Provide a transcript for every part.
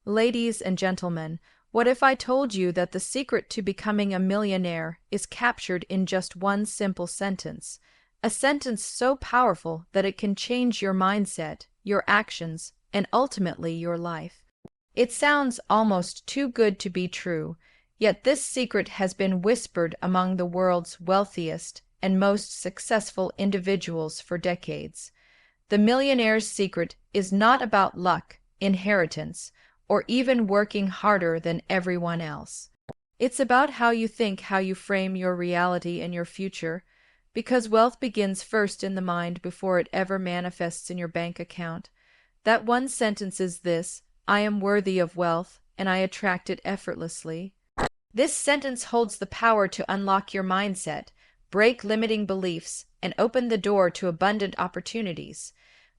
Ladies and gentlemen, what if I told you that the secret to becoming a millionaire is captured in just one simple sentence? A sentence so powerful that it can change your mindset, your actions, and ultimately your life. It sounds almost too good to be true, yet this secret has been whispered among the world's wealthiest and most successful individuals for decades. The millionaire's secret is not about luck, inheritance, or even working harder than everyone else. It's about how you think, how you frame your reality and your future, because wealth begins first in the mind before it ever manifests in your bank account. That one sentence is this: I am worthy of wealth, and I attract it effortlessly. This sentence holds the power to unlock your mindset, break limiting beliefs, and open the door to abundant opportunities.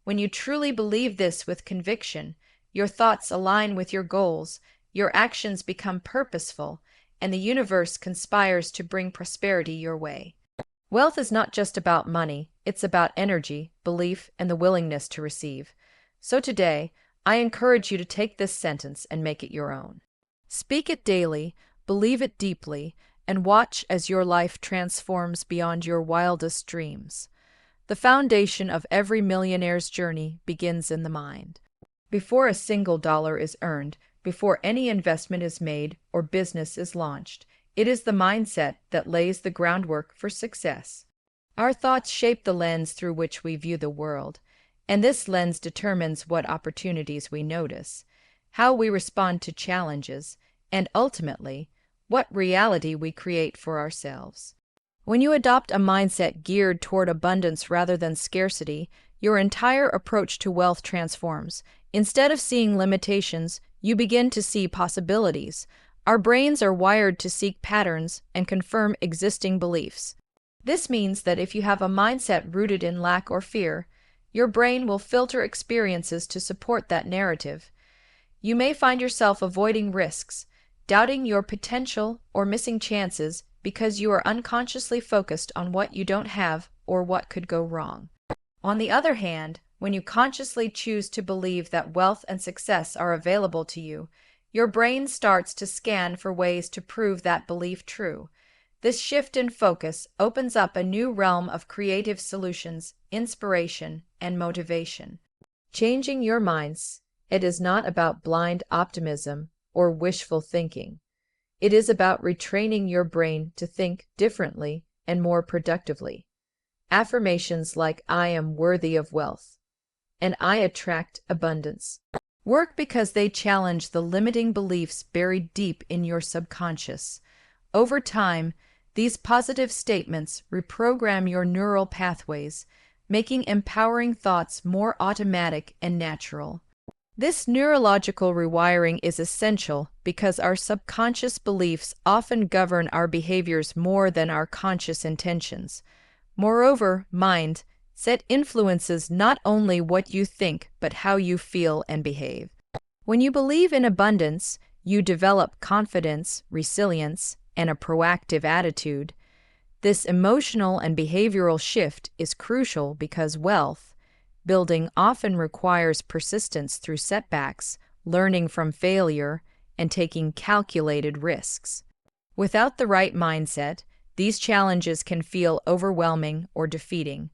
When you truly believe this with conviction, your thoughts align with your goals, your actions become purposeful, and the universe conspires to bring prosperity your way. Wealth is not just about money, it's about energy, belief, and the willingness to receive. So today, I encourage you to take this sentence and make it your own. Speak it daily, believe it deeply, and watch as your life transforms beyond your wildest dreams. The foundation of every millionaire's journey begins in the mind. Before a single dollar is earned, before any investment is made or business is launched, it is the mindset that lays the groundwork for success. Our thoughts shape the lens through which we view the world, and this lens determines what opportunities we notice, how we respond to challenges, and ultimately, what reality we create for ourselves. When you adopt a mindset geared toward abundance rather than scarcity, your entire approach to wealth transforms. Instead of seeing limitations, you begin to see possibilities. Our brains are wired to seek patterns and confirm existing beliefs. This means that if you have a mindset rooted in lack or fear, your brain will filter experiences to support that narrative. You may find yourself avoiding risks, doubting your potential, or missing chances because you are unconsciously focused on what you don't have or what could go wrong. On the other hand, when you consciously choose to believe that wealth and success are available to you, your brain starts to scan for ways to prove that belief true. This shift in focus opens up a new realm of creative solutions, inspiration, and motivation. Changing your mindset is not about blind optimism or wishful thinking. It is about retraining your brain to think differently and more productively. Affirmations like "I am worthy of wealth" and "I attract abundance" work because they challenge the limiting beliefs buried deep in your subconscious. Over time, these positive statements reprogram your neural pathways, making empowering thoughts more automatic and natural. This neurological rewiring is essential because our subconscious beliefs often govern our behaviors more than our conscious intentions. Moreover, mindset influences not only what you think but how you feel and behave. When you believe in abundance, you develop confidence, resilience, and a proactive attitude. This emotional and behavioral shift is crucial because wealth building often requires persistence through setbacks, learning from failure, and taking calculated risks. Without the right mindset, these challenges can feel overwhelming or defeating,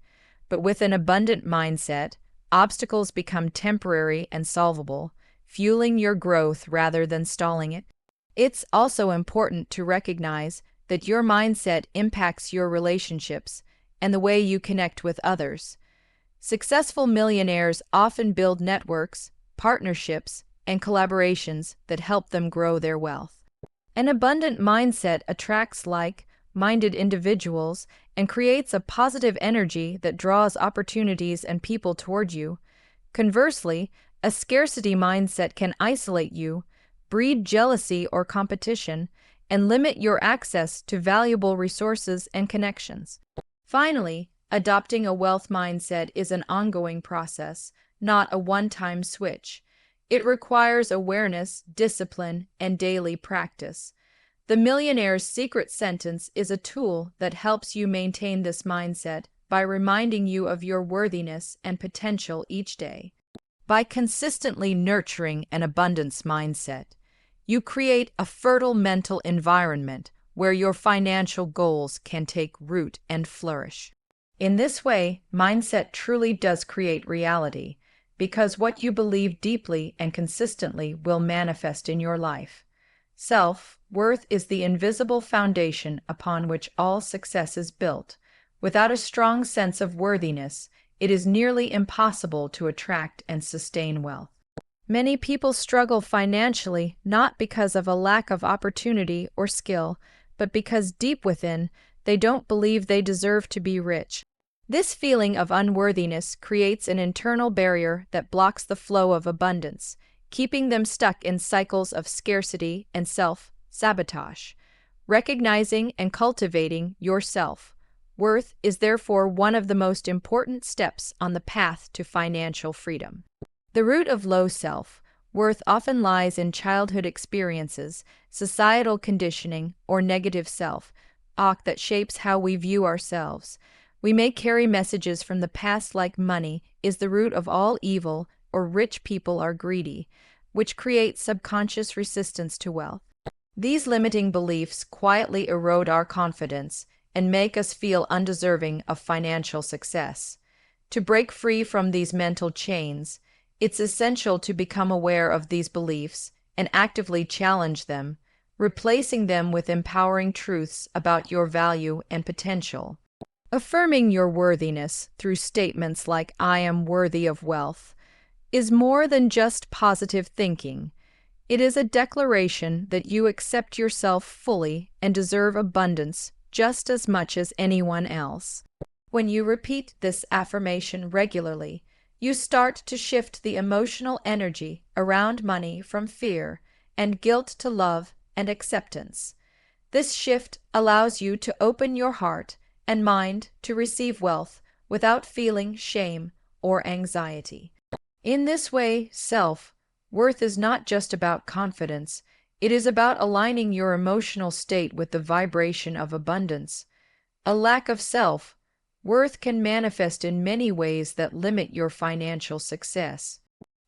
but with an abundant mindset, obstacles become temporary and solvable, fueling your growth rather than stalling it. It's also important to recognize that your mindset impacts your relationships and the way you connect with others. Successful millionaires often build networks, partnerships, and collaborations that help them grow their wealth. An abundant mindset attracts like-minded individuals and creates a positive energy that draws opportunities and people toward you. Conversely, a scarcity mindset can isolate you, breed jealousy or competition, and limit your access to valuable resources and connections. Finally, adopting a wealth mindset is an ongoing process, not a one-time switch. It requires awareness, discipline, and daily practice. The Millionaire's secret sentence is a tool that helps you maintain this mindset by reminding you of your worthiness and potential each day. By consistently nurturing an abundance mindset, you create a fertile mental environment where your financial goals can take root and flourish. In this way, mindset truly does create reality, because what you believe deeply and consistently will manifest in your life. Self-worth is the invisible foundation upon which all success is built. Without a strong sense of worthiness, it is nearly impossible to attract and sustain wealth. Many people struggle financially not because of a lack of opportunity or skill, but because deep within, they don't believe they deserve to be rich. This feeling of unworthiness creates an internal barrier that blocks the flow of abundance, keeping them stuck in cycles of scarcity and self-sabotage. Recognizing and cultivating your self-worth is therefore one of the most important steps on the path to financial freedom. The root of low self-worth often lies in childhood experiences, societal conditioning, or negative self-talk that shapes how we view ourselves. We may carry messages from the past like money is the root of all evil or rich people are greedy, which creates subconscious resistance to wealth. These limiting beliefs quietly erode our confidence and make us feel undeserving of financial success. To break free from these mental chains, it's essential to become aware of these beliefs and actively challenge them, replacing them with empowering truths about your value and potential. Affirming your worthiness through statements like "I am worthy of wealth" is more than just positive thinking. It is a declaration that you accept yourself fully and deserve abundance just as much as anyone else. When you repeat this affirmation regularly, you start to shift the emotional energy around money from fear and guilt to love and acceptance. This shift allows you to open your heart and mind to receive wealth without feeling shame or anxiety. In this way, self-worth is not just about confidence, it is about aligning your emotional state with the vibration of abundance. A lack of self-worth can manifest in many ways that limit your financial success.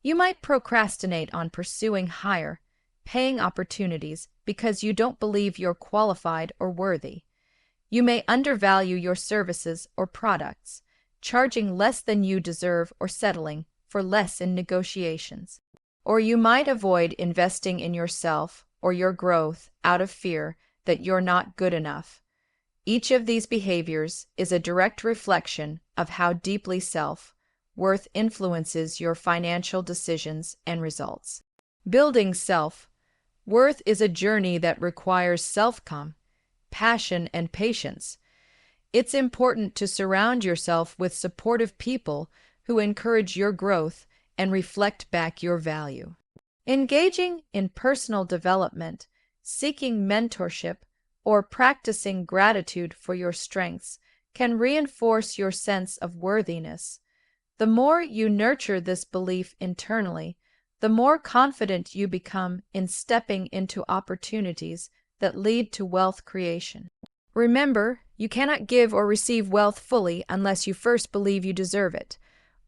You might procrastinate on pursuing higher paying opportunities because you don't believe you're qualified or worthy. You may undervalue your services or products, charging less than you deserve or settling for less in negotiations. Or you might avoid investing in yourself or your growth out of fear that you're not good enough. Each of these behaviors is a direct reflection of how deeply self-worth influences your financial decisions and results. Building self-worth is a journey that requires passion, and patience. It's important to surround yourself with supportive people who encourage your growth and reflect back your value. Engaging in personal development, seeking mentorship, or practicing gratitude for your strengths can reinforce your sense of worthiness. The more you nurture this belief internally, the more confident you become in stepping into opportunities that lead to wealth creation. Remember, you cannot give or receive wealth fully unless you first believe you deserve it.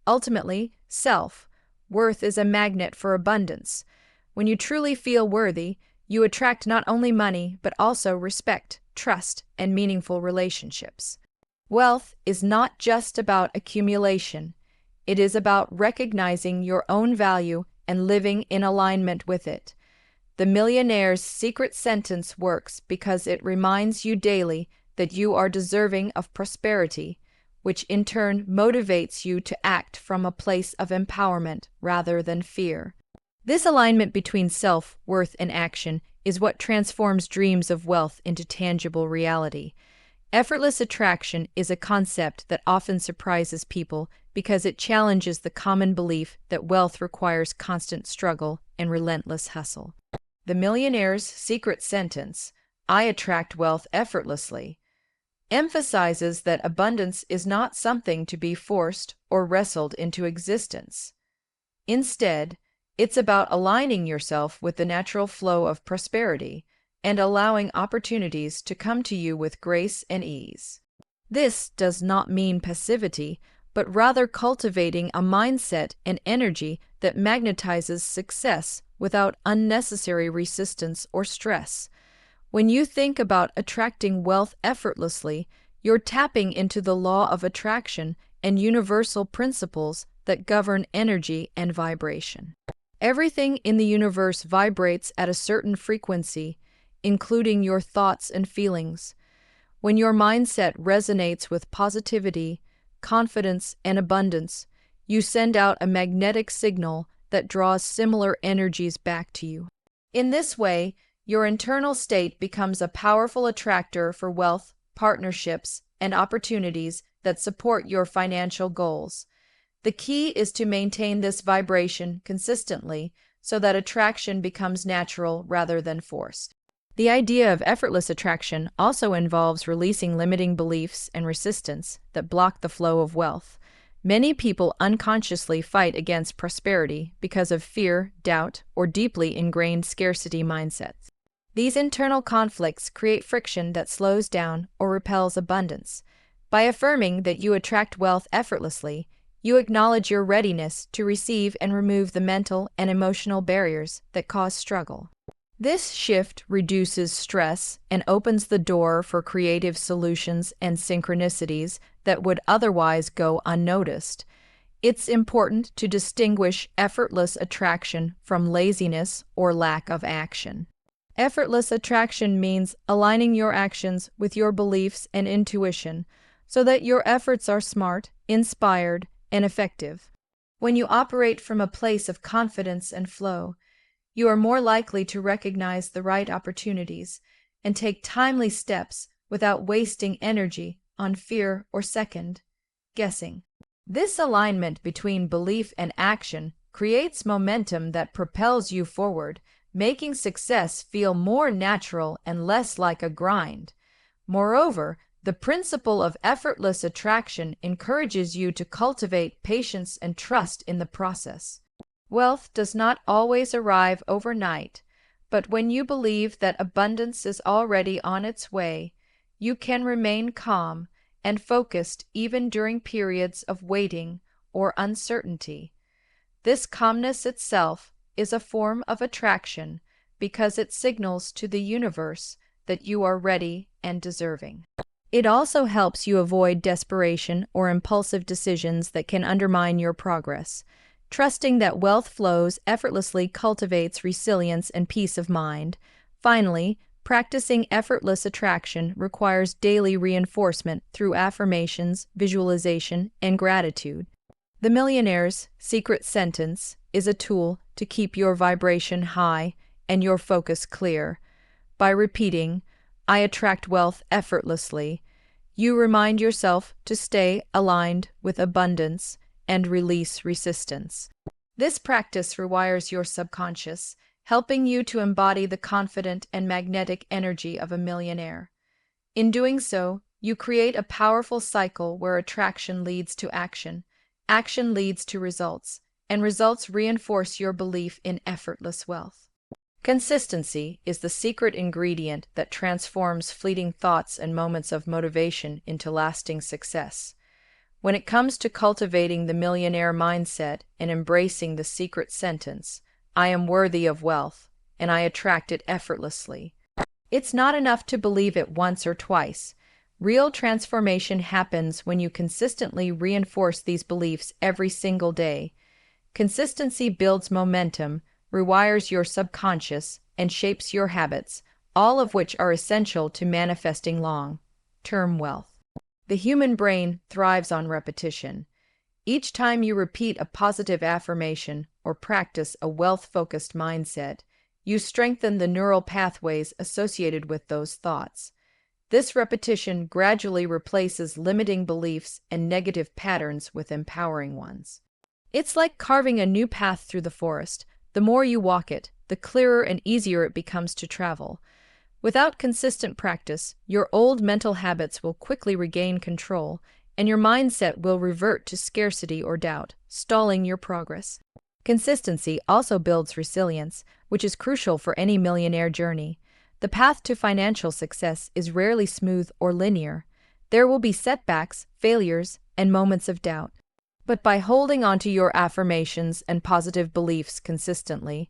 Ultimately, self-worth is a magnet for abundance. When you truly feel worthy, you attract not only money, but also respect, trust, and meaningful relationships. Wealth is not just about accumulation. It is about recognizing your own value and living in alignment with it. The Millionaire's secret sentence works because it reminds you daily that you are deserving of prosperity, which in turn motivates you to act from a place of empowerment rather than fear. This alignment between self-worth and action is what transforms dreams of wealth into tangible reality. Effortless attraction is a concept that often surprises people because it challenges the common belief that wealth requires constant struggle and relentless hustle. The Millionaire's secret sentence, "I attract wealth effortlessly," emphasizes that abundance is not something to be forced or wrestled into existence. Instead, it's about aligning yourself with the natural flow of prosperity and allowing opportunities to come to you with grace and ease. This does not mean passivity but rather cultivating a mindset and energy that magnetizes success without unnecessary resistance or stress. When you think about attracting wealth effortlessly, you're tapping into the law of attraction and universal principles that govern energy and vibration. Everything in the universe vibrates at a certain frequency, including your thoughts and feelings. When your mindset resonates with positivity, confidence, and abundance, you send out a magnetic signal that draws similar energies back to you. In this way, your internal state becomes a powerful attractor for wealth, partnerships, and opportunities that support your financial goals. The key is to maintain this vibration consistently so that attraction becomes natural rather than forced. The idea of effortless attraction also involves releasing limiting beliefs and resistance that block the flow of wealth. Many people unconsciously fight against prosperity because of fear, doubt, or deeply ingrained scarcity mindsets. These internal conflicts create friction that slows down or repels abundance. By affirming that you attract wealth effortlessly, you acknowledge your readiness to receive and remove the mental and emotional barriers that cause struggle. This shift reduces stress and opens the door for creative solutions and synchronicities that would otherwise go unnoticed. It's important to distinguish effortless attraction from laziness or lack of action. Effortless attraction means aligning your actions with your beliefs and intuition so that your efforts are smart, inspired, and effective. When you operate from a place of confidence and flow, you are more likely to recognize the right opportunities and take timely steps without wasting energy on fear or second guessing. This alignment between belief and action creates momentum that propels you forward, making success feel more natural and less like a grind. Moreover, the principle of effortless attraction encourages you to cultivate patience and trust in the process. Wealth does not always arrive overnight, but when you believe that abundance is already on its way, you can remain calm and focused even during periods of waiting or uncertainty. This calmness itself is a form of attraction because it signals to the universe that you are ready and deserving. It also helps you avoid desperation or impulsive decisions that can undermine your progress. Trusting that wealth flows effortlessly cultivates resilience and peace of mind. Finally, practicing effortless attraction requires daily reinforcement through affirmations, visualization, and gratitude. The Millionaire's secret sentence is a tool to keep your vibration high and your focus clear. By repeating, "I attract wealth effortlessly," you remind yourself to stay aligned with abundance and release resistance. This practice rewires your subconscious, helping you to embody the confident and magnetic energy of a millionaire. In doing so, you create a powerful cycle where attraction leads to action, action leads to results, and results reinforce your belief in effortless wealth. Consistency is the secret ingredient that transforms fleeting thoughts and moments of motivation into lasting success. When it comes to cultivating the millionaire mindset and embracing the secret sentence, "I am worthy of wealth, and I attract it effortlessly," it's not enough to believe it once or twice. Real transformation happens when you consistently reinforce these beliefs every single day. Consistency builds momentum, rewires your subconscious, and shapes your habits, all of which are essential to manifesting long-term wealth. The human brain thrives on repetition. Each time you repeat a positive affirmation or practice a wealth-focused mindset, you strengthen the neural pathways associated with those thoughts. This repetition gradually replaces limiting beliefs and negative patterns with empowering ones. It's like carving a new path through the forest. The more you walk it, the clearer and easier it becomes to travel. Without consistent practice, your old mental habits will quickly regain control, and your mindset will revert to scarcity or doubt, stalling your progress. Consistency also builds resilience, which is crucial for any millionaire journey. The path to financial success is rarely smooth or linear. There will be setbacks, failures, and moments of doubt. But by holding onto your affirmations and positive beliefs consistently,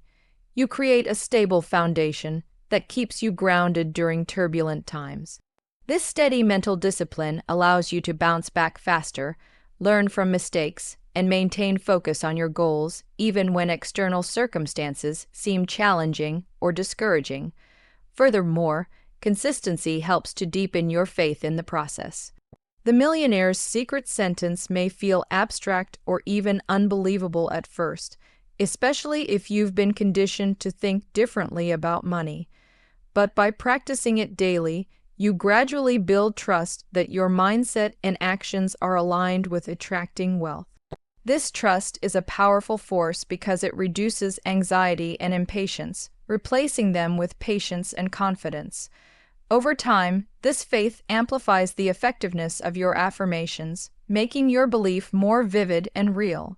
you create a stable foundation that keeps you grounded during turbulent times. This steady mental discipline allows you to bounce back faster, learn from mistakes, and maintain focus on your goals even when external circumstances seem challenging or discouraging. Furthermore, consistency helps to deepen your faith in the process. The Millionaire's secret sentence may feel abstract or even unbelievable at first, especially if you've been conditioned to think differently about money. But by practicing it daily, you gradually build trust that your mindset and actions are aligned with attracting wealth. This trust is a powerful force because it reduces anxiety and impatience, replacing them with patience and confidence. Over time, this faith amplifies the effectiveness of your affirmations, making your belief more vivid and real.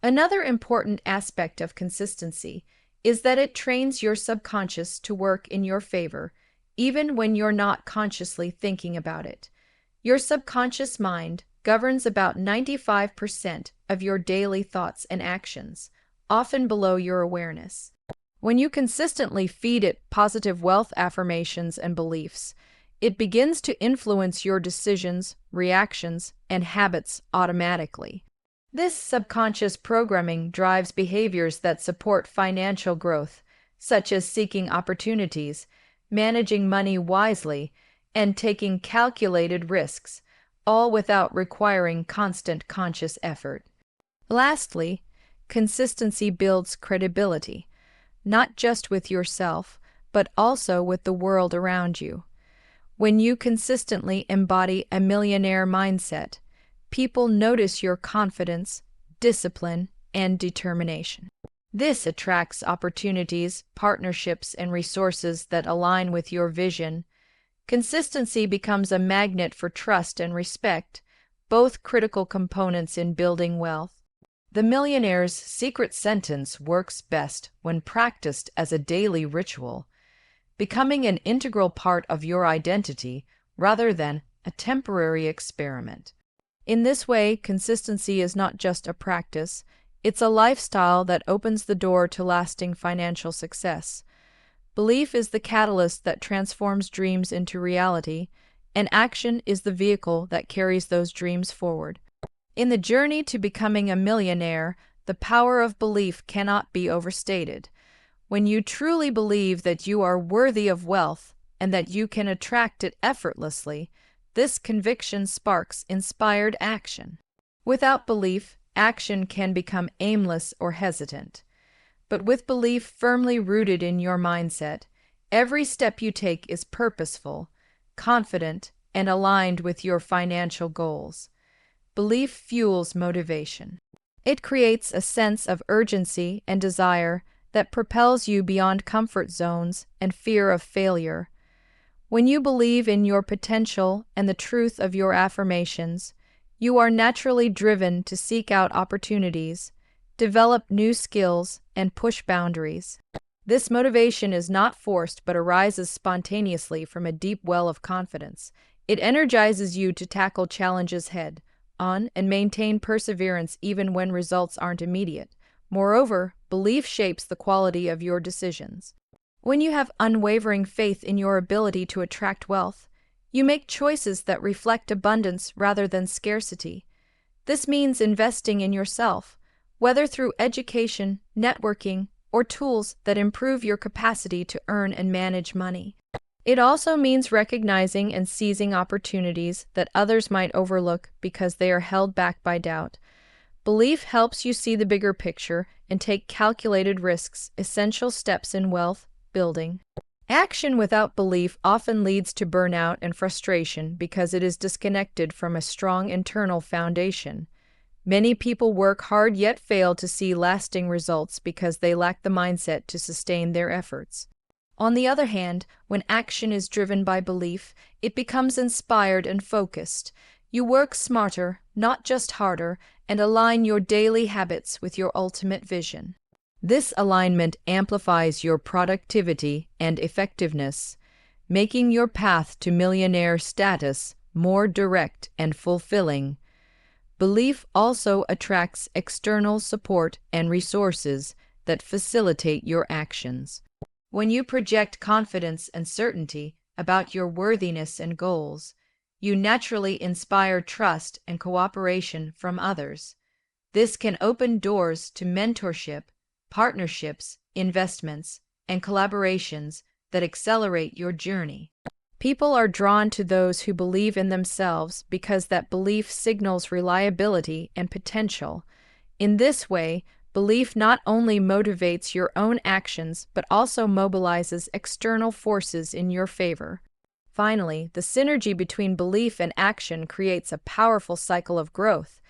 Another important aspect of consistency is that it trains your subconscious to work in your favor, even when you're not consciously thinking about it. Your subconscious mind governs about 95% of your daily thoughts and actions, often below your awareness. When you consistently feed it positive wealth affirmations and beliefs, it begins to influence your decisions, reactions, and habits automatically. This subconscious programming drives behaviors that support financial growth, such as seeking opportunities, managing money wisely, and taking calculated risks, all without requiring constant conscious effort. Lastly, consistency builds credibility, not just with yourself, but also with the world around you. When you consistently embody a millionaire mindset, people notice your confidence, discipline, and determination. This attracts opportunities, partnerships, and resources that align with your vision. Consistency becomes a magnet for trust and respect, both critical components in building wealth. The Millionaire's secret sentence works best when practiced as a daily ritual, becoming an integral part of your identity rather than a temporary experiment. In this way, consistency is not just a practice, it's a lifestyle that opens the door to lasting financial success. Belief is the catalyst that transforms dreams into reality, and action is the vehicle that carries those dreams forward. In the journey to becoming a millionaire, the power of belief cannot be overstated. When you truly believe that you are worthy of wealth and that you can attract it effortlessly, this conviction sparks inspired action. Without belief, action can become aimless or hesitant. But with belief firmly rooted in your mindset, every step you take is purposeful, confident, and aligned with your financial goals. Belief fuels motivation. It creates a sense of urgency and desire that propels you beyond comfort zones and fear of failure. When you believe in your potential and the truth of your affirmations, you are naturally driven to seek out opportunities, develop new skills, and push boundaries. This motivation is not forced but arises spontaneously from a deep well of confidence. It energizes you to tackle challenges head on and maintain perseverance even when results aren't immediate. Moreover, belief shapes the quality of your decisions. When you have unwavering faith in your ability to attract wealth, you make choices that reflect abundance rather than scarcity. This means investing in yourself, whether through education, networking, or tools that improve your capacity to earn and manage money. It also means recognizing and seizing opportunities that others might overlook because they are held back by doubt. Belief helps you see the bigger picture and take calculated risks, essential steps in wealth building. Action without belief often leads to burnout and frustration because it is disconnected from a strong internal foundation. Many people work hard yet fail to see lasting results because they lack the mindset to sustain their efforts. On the other hand, when action is driven by belief, it becomes inspired and focused. You work smarter, not just harder, and align your daily habits with your ultimate vision. This alignment amplifies your productivity and effectiveness, making your path to millionaire status more direct and fulfilling. Belief also attracts external support and resources that facilitate your actions. When you project confidence and certainty about your worthiness and goals, you naturally inspire trust and cooperation from others. This can open doors to mentorship, partnerships, investments, and collaborations that accelerate your journey. People are drawn to those who believe in themselves because that belief signals reliability and potential. In this way, belief not only motivates your own actions but also mobilizes external forces in your favor. Finally, the synergy between belief and action creates a powerful cycle of growth.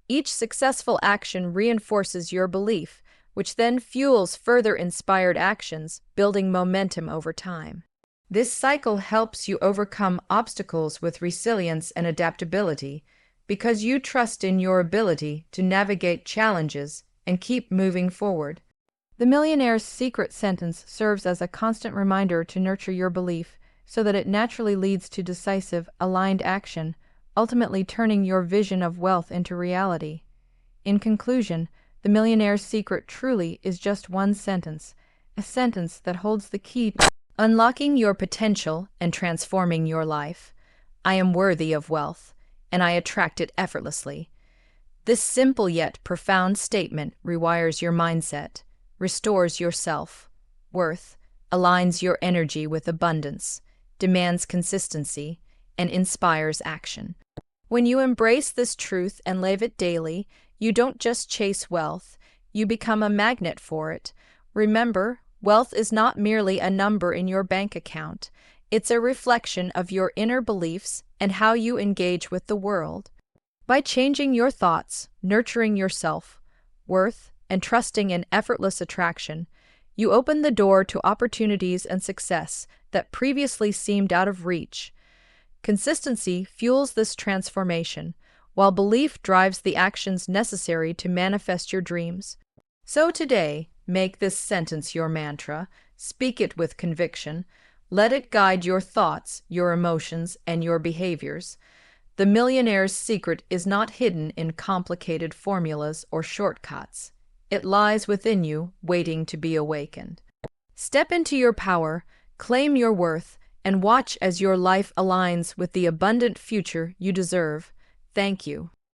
Each successful action reinforces your belief, which then fuels further inspired actions, building momentum over time. This cycle helps you overcome obstacles with resilience and adaptability because you trust in your ability to navigate challenges and keep moving forward. The Millionaire's secret sentence serves as a constant reminder to nurture your belief so that it naturally leads to decisive, aligned action, ultimately turning your vision of wealth into reality. In conclusion, the Millionaire's secret truly is just one sentence, a sentence that holds the key to unlocking your potential and transforming your life. I am worthy of wealth, and I attract it effortlessly. This simple yet profound statement rewires your mindset, restores your self-worth, aligns your energy with abundance, demands consistency, and inspires action. When you embrace this truth and live it daily, you don't just chase wealth, you become a magnet for it. Remember, wealth is not merely a number in your bank account. It's a reflection of your inner beliefs and how you engage with the world. By changing your thoughts, nurturing your self-worth, and trusting in effortless attraction, you open the door to opportunities and success that previously seemed out of reach. Consistency fuels this transformation, while belief drives the actions necessary to manifest your dreams. So today, make this sentence your mantra, speak it with conviction, let it guide your thoughts, your emotions, and your behaviors. The Millionaire's secret is not hidden in complicated formulas or shortcuts. It lies within you, waiting to be awakened. Step into your power, claim your worth, and watch as your life aligns with the abundant future you deserve. Thank you.